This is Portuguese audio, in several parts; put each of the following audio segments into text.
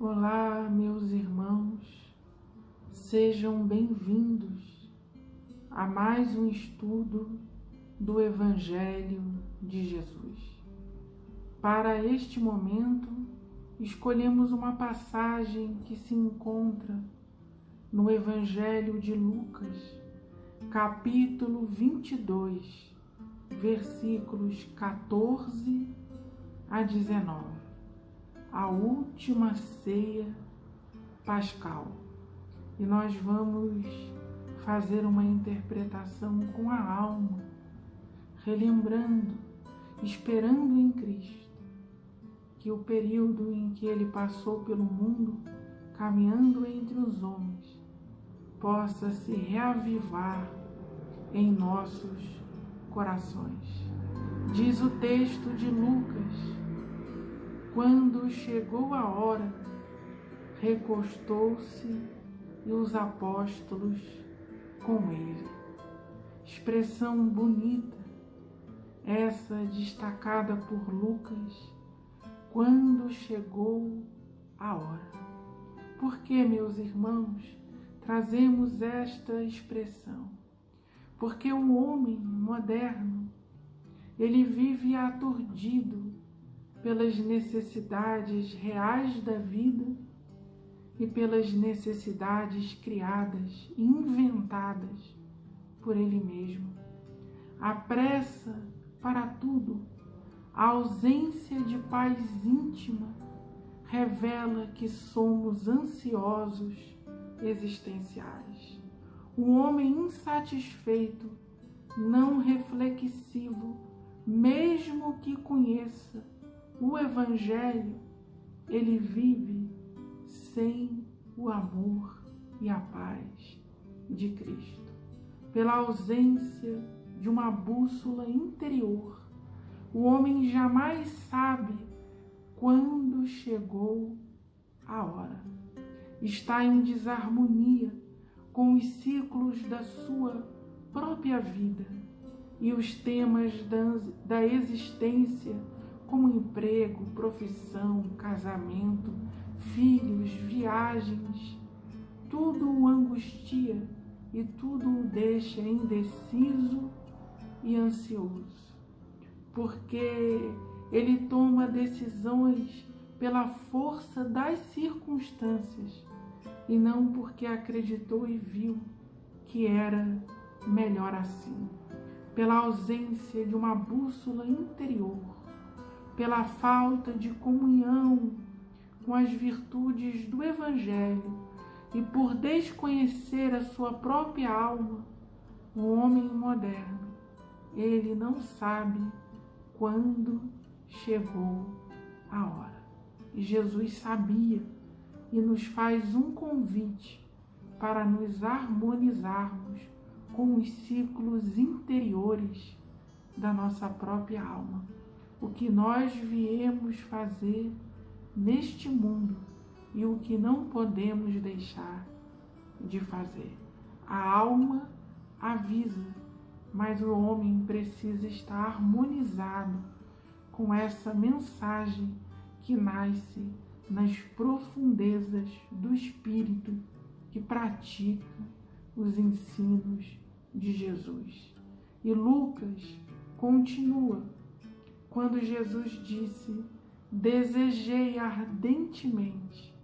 Olá, meus irmãos, sejam bem-vindos a mais um estudo do Evangelho de Jesus. Para este momento, escolhemos uma passagem que se encontra no Evangelho de Lucas, capítulo 22, versículos 14 a 19. A última ceia pascal. E nós vamos fazer uma interpretação com a alma, relembrando, esperando em Cristo, que o período em que Ele passou pelo mundo, caminhando entre os homens, possa se reavivar em nossos corações. Diz o texto de Lucas: quando chegou a hora, recostou-se e os apóstolos com ele. Expressão bonita, essa destacada por Lucas, quando chegou a hora. Por que, meus irmãos, trazemos esta expressão? Porque o homem moderno, ele vive aturdido pelas necessidades reais da vida e pelas necessidades criadas, inventadas por ele mesmo. A pressa para tudo, a ausência de paz íntima revela que somos ansiosos existenciais. O homem insatisfeito, não reflexivo, mesmo que conheça o Evangelho, ele vive sem o amor e a paz de Cristo. Pela ausência de uma bússola interior, o homem jamais sabe quando chegou a hora. Está em desarmonia com os ciclos da sua própria vida e os temas da existência, como emprego, profissão, casamento, filhos, viagens. Tudo o angustia e tudo o deixa indeciso e ansioso, porque ele toma decisões pela força das circunstâncias e não porque acreditou e viu que era melhor assim. Pela ausência de uma bússola interior, pela falta de comunhão com as virtudes do Evangelho e por desconhecer a sua própria alma, o homem moderno, ele não sabe quando chegou a hora. E Jesus sabia e nos faz um convite para nos harmonizarmos com os ciclos interiores da nossa própria alma. O que nós viemos fazer neste mundo e o que não podemos deixar de fazer. A alma avisa, mas o homem precisa estar harmonizado com essa mensagem que nasce nas profundezas do Espírito, que pratica os ensinos de Jesus. E Lucas continua quando Jesus disse: desejei ardentemente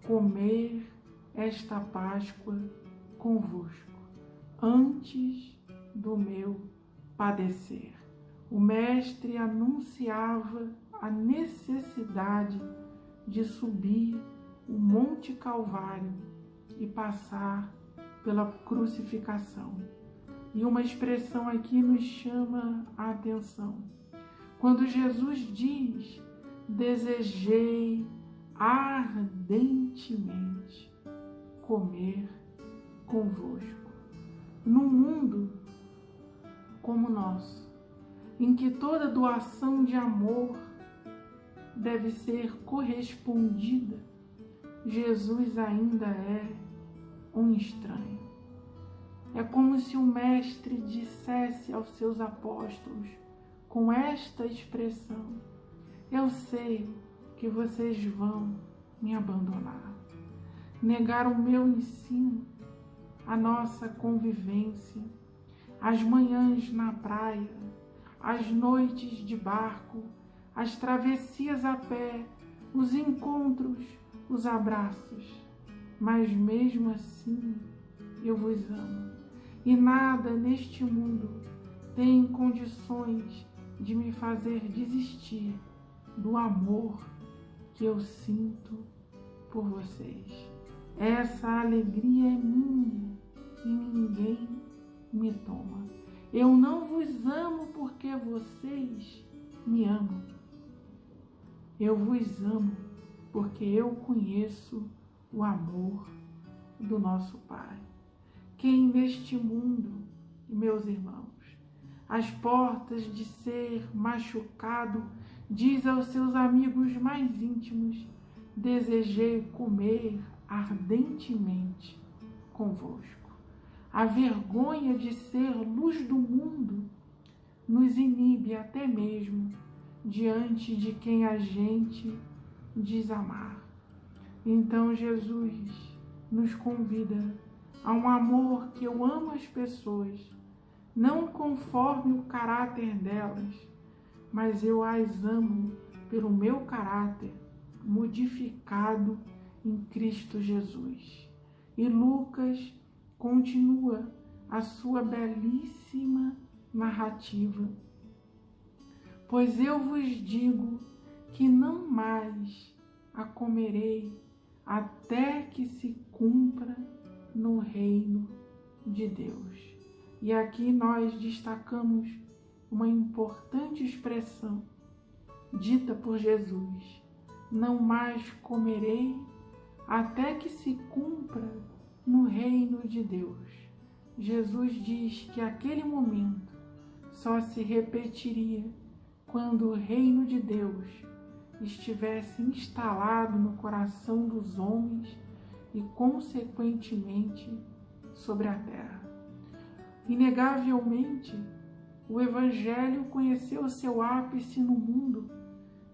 comer esta Páscoa convosco, antes do meu padecer. O Mestre anunciava a necessidade de subir o Monte Calvário e passar pela crucificação. E uma expressão aqui nos chama a atenção. Quando Jesus diz: desejei ardentemente comer convosco. Num mundo como o nosso, em que toda doação de amor deve ser correspondida, Jesus ainda é um estranho. É como se o Mestre dissesse aos seus apóstolos, com esta expressão: eu sei que vocês vão me abandonar, negar o meu ensino, a nossa convivência, as manhãs na praia, as noites de barco, as travessias a pé, os encontros, os abraços. Mas mesmo assim eu vos amo, e nada neste mundo tem condições de me fazer desistir do amor que eu sinto por vocês. Essa alegria é minha e ninguém me toma. Eu não vos amo porque vocês me amam. Eu vos amo porque eu conheço o amor do nosso Pai. Quem neste mundo, meus irmãos, às portas de ser machucado, diz aos seus amigos mais íntimos: desejei comer ardentemente convosco. A vergonha de ser luz do mundo nos inibe até mesmo diante de quem a gente diz amar. Então Jesus nos convida a um amor que eu amo as pessoas, não conforme o caráter delas, mas eu as amo pelo meu caráter modificado em Cristo Jesus. E Lucas continua a sua belíssima narrativa. Pois eu vos digo que não mais a comerei até que se cumpra no reino de Deus. E aqui nós destacamos uma importante expressão dita por Jesus: não mais comerei até que se cumpra no reino de Deus. Jesus diz que aquele momento só se repetiria quando o reino de Deus estivesse instalado no coração dos homens e, consequentemente, sobre a terra. Inegavelmente, o Evangelho conheceu seu ápice no mundo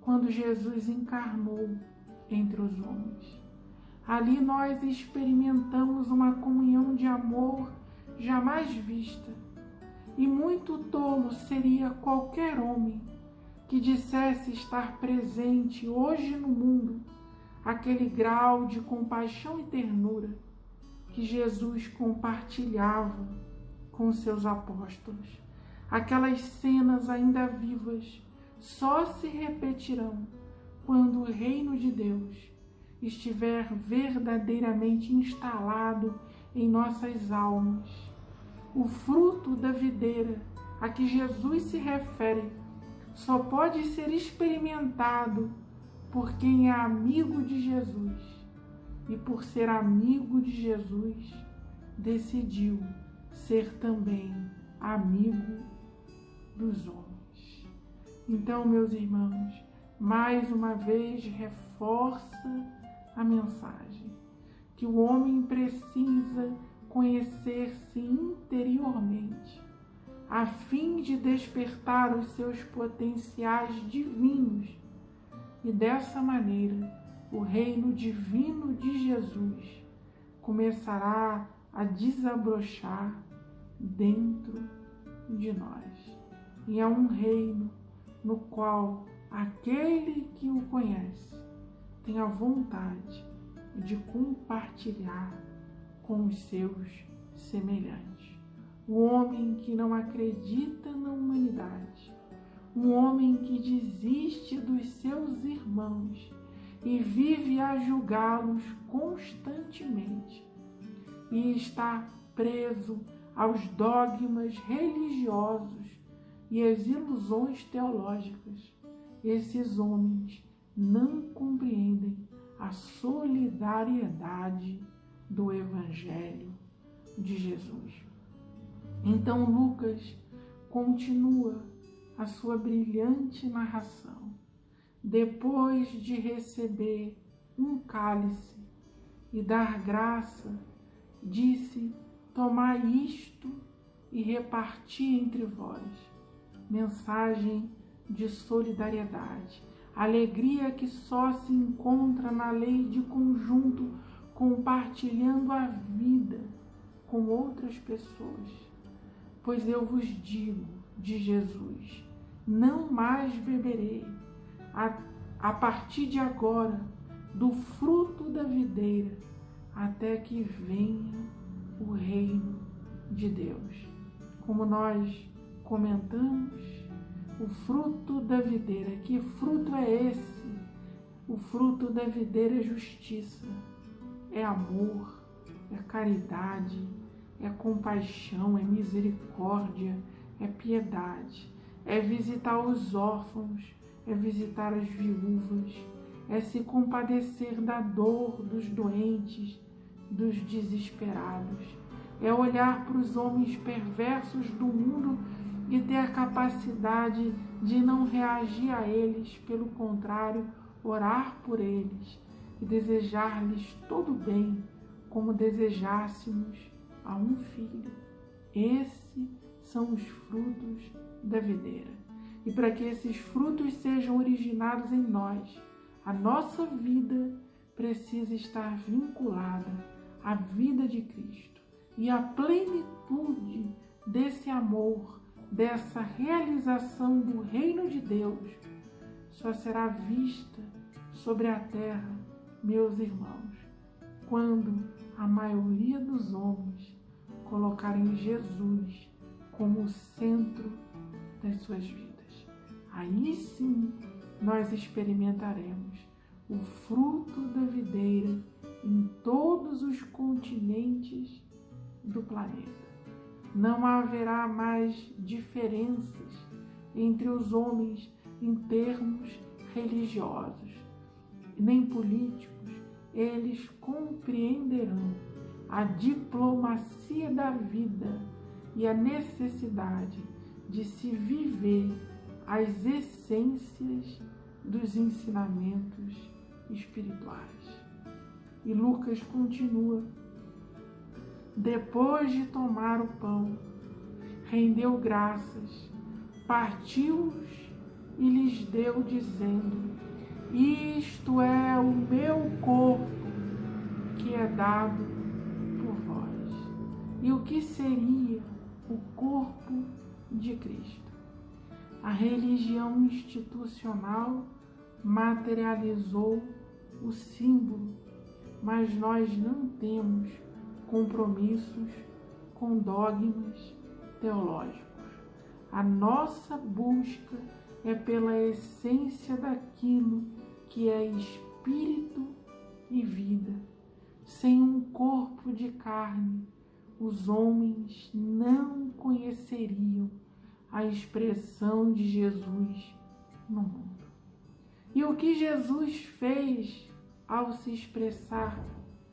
quando Jesus encarnou entre os homens. Ali nós experimentamos uma comunhão de amor jamais vista, e muito tolo seria qualquer homem que dissesse estar presente hoje no mundo aquele grau de compaixão e ternura que Jesus compartilhava com seus apóstolos. Aquelas cenas ainda vivas só se repetirão quando o reino de Deus estiver verdadeiramente instalado em nossas almas. O fruto da videira a que Jesus se refere só pode ser experimentado por quem é amigo de Jesus, e por ser amigo de Jesus, decidiu ser também amigo dos homens. Então, meus irmãos, mais uma vez reforça a mensagem que o homem precisa conhecer-se interiormente, a fim de despertar os seus potenciais divinos, e dessa maneira o reino divino de Jesus começará a desabrochar dentro de nós. E é um reino no qual aquele que o conhece tem a vontade de compartilhar com os seus semelhantes. O homem que não acredita na humanidade, um homem que desiste dos seus irmãos e vive a julgá-los constantemente e está preso aos dogmas religiosos e às ilusões teológicas. Esses homens não compreendem a solidariedade do Evangelho de Jesus. Então Lucas continua a sua brilhante narração. Depois de receber um cálice e dar graça, disse: tomai isto e reparti entre vós. Mensagem de solidariedade. alegria que só se encontra na lei de conjunto, compartilhando a vida com outras pessoas. Pois eu vos digo, de Jesus, não mais beberei, a partir de agora, do fruto da videira, até que venha o reino de Deus. Como nós comentamos, o fruto da videira. Que fruto é esse? O fruto da videira é justiça, é amor, é caridade, é compaixão, é misericórdia, é piedade, é visitar os órfãos, é visitar as viúvas, é se compadecer da dor dos doentes, dos desesperados, é olhar para os homens perversos do mundo e ter a capacidade de não reagir a eles, pelo contrário, orar por eles e desejar-lhes todo o bem, como desejássemos a um filho. Esses são os frutos da videira. E para que esses frutos sejam originados em nós, a nossa vida precisa estar vinculada à vida de Cristo. E a plenitude desse amor, dessa realização do reino de Deus, só será vista sobre a terra, meus irmãos, quando a maioria dos homens colocarem Jesus como o centro das suas vidas. Aí sim nós experimentaremos o fruto da videira em todos os continentes do planeta. Não haverá mais diferenças entre os homens em termos religiosos, nem políticos. Eles compreenderão a diplomacia da vida e a necessidade de se viver as essências dos ensinamentos espirituais. E Lucas continua: depois de tomar o pão, rendeu graças, partiu-os e lhes deu, dizendo: isto é o meu corpo, que é dado por vós. E o que seria o corpo de Cristo? A religião institucional materializou o símbolo, mas nós não temos compromissos com dogmas teológicos. A nossa busca é pela essência daquilo que é espírito e vida. Sem um corpo de carne, os homens não conheceriam a expressão de Jesus no mundo. E o que Jesus fez ao se expressar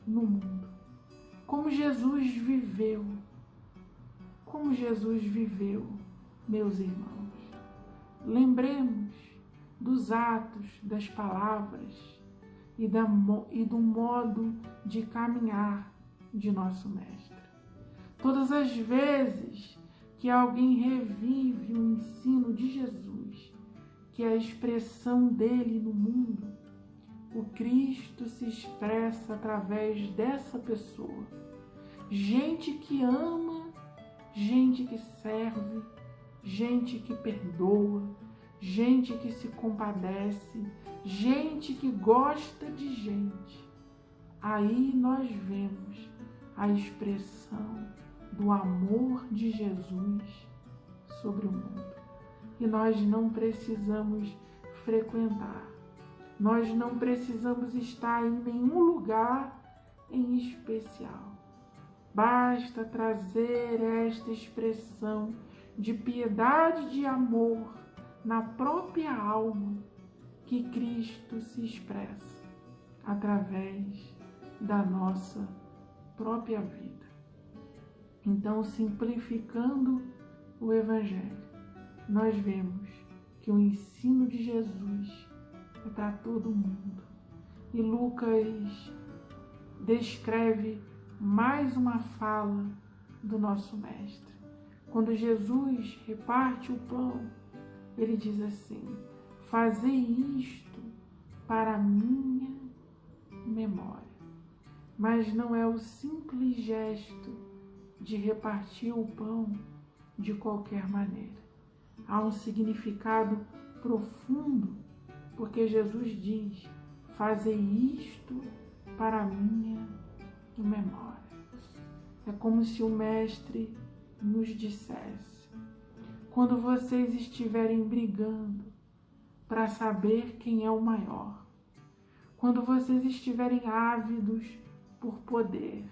no mundo? Como Jesus viveu? Como Jesus viveu, meus irmãos? Lembremos dos atos, das palavras e do modo de caminhar de nosso Mestre. Todas as vezes que alguém revive o ensino de Jesus, que é a expressão dele no mundo, o Cristo se expressa através dessa pessoa. Gente que ama, gente que serve, gente que perdoa, gente que se compadece, gente que gosta de gente. Aí nós vemos a expressão do amor de Jesus sobre o mundo. E nós não precisamos frequentar, nós não precisamos estar em nenhum lugar em especial. Basta trazer esta expressão de piedade e de amor na própria alma que Cristo se expressa através da nossa própria vida. Então, simplificando o Evangelho, nós vemos que o ensino de Jesus é para todo mundo. E Lucas descreve mais uma fala do nosso Mestre. Quando Jesus reparte o pão, ele diz assim: fazei isto para a minha memória. Mas não é o simples gesto de repartir o pão de qualquer maneira. Há um significado profundo, porque Jesus diz: fazei isto para a minha memória. É como se o Mestre nos dissesse: quando vocês estiverem brigando para saber quem é o maior, quando vocês estiverem ávidos por poder,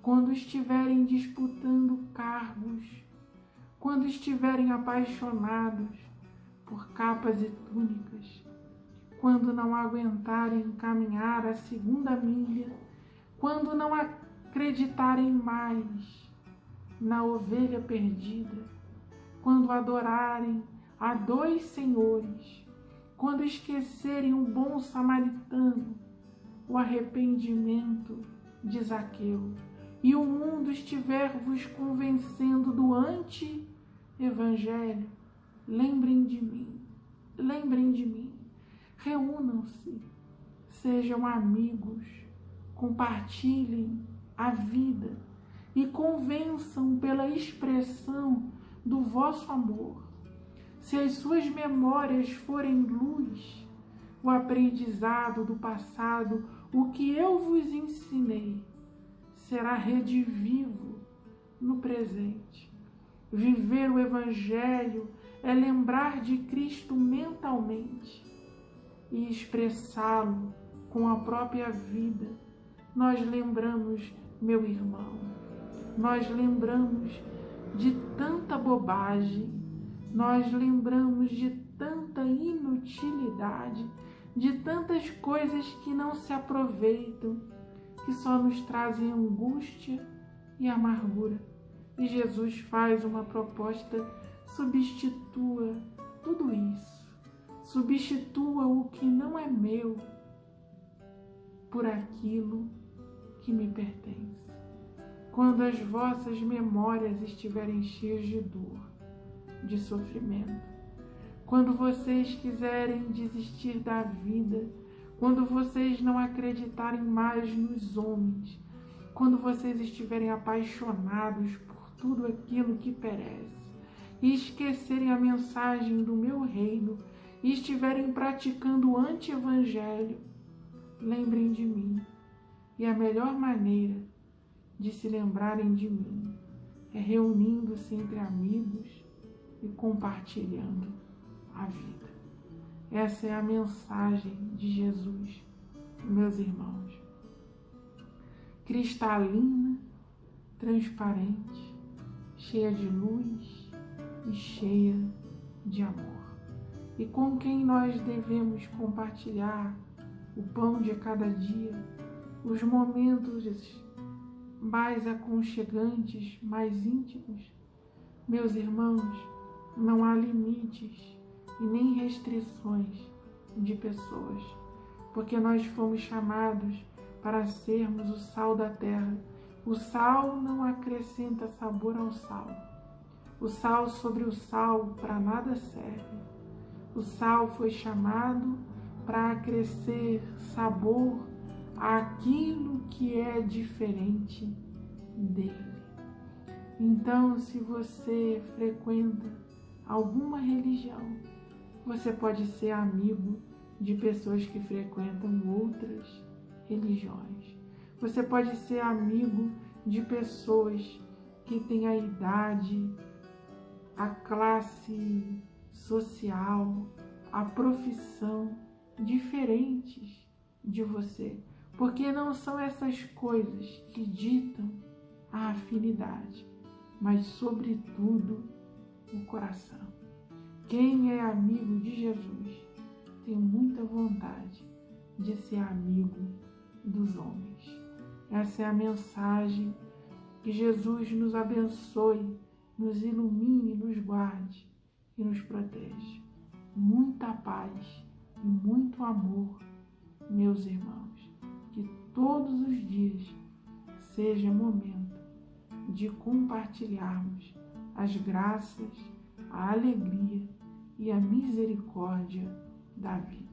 quando estiverem disputando cargos, quando estiverem apaixonados por capas e túnicas, quando não aguentarem caminhar a segunda milha, quando não acreditarem mais na ovelha perdida, quando adorarem a dois senhores, quando esquecerem o bom samaritano, o arrependimento de Zaqueu, e o mundo estiver vos convencendo do anti-evangelho, lembrem de mim, reúnam-se, sejam amigos, compartilhem a vida e convençam pela expressão do vosso amor. Se as suas memórias forem luz, o aprendizado do passado, o que eu vos ensinei, será redivivo no presente. Viver o Evangelho é lembrar de Cristo mentalmente e expressá-lo com a própria vida. Nós lembramos, meu irmão, nós lembramos de tanta bobagem, nós lembramos de tanta inutilidade, de tantas coisas que não se aproveitam, que só nos trazem angústia e amargura. E Jesus faz uma proposta: substitua tudo isso, substitua o que não é meu por aquilo que me pertence. Quando as vossas memórias estiverem cheias de dor, de sofrimento, quando vocês quiserem desistir da vida, quando vocês não acreditarem mais nos homens, quando vocês estiverem apaixonados por tudo aquilo que perece e esquecerem a mensagem do meu reino e estiverem praticando o anti-evangelho, lembrem de mim. E a melhor maneira de se lembrarem de mim é reunindo-se entre amigos e compartilhando a vida. Essa é a mensagem de Jesus, meus irmãos. Cristalina, transparente, cheia de luz e cheia de amor. E com quem nós devemos compartilhar o pão de cada dia, os momentos mais aconchegantes, mais íntimos. Meus irmãos, não há limites e nem restrições de pessoas, porque nós fomos chamados para sermos o sal da terra. O sal não acrescenta sabor ao sal. O sal sobre o sal para nada serve. O sal foi chamado para acrescer sabor àquilo que é diferente dele. Então, se você frequenta alguma religião, você pode ser amigo de pessoas que frequentam outras religiões. Você pode ser amigo de pessoas que têm a idade, a classe social, a profissão diferentes de você, porque não são essas coisas que ditam a afinidade, mas sobretudo o coração. Quem é amigo de Jesus tem muita vontade de ser amigo dos homens. Essa é a mensagem. Que Jesus nos abençoe, nos ilumine, nos guarde e nos proteja. Muita paz e muito amor, meus irmãos. Que todos os dias seja momento de compartilharmos as graças, a alegria e a misericórdia da vida.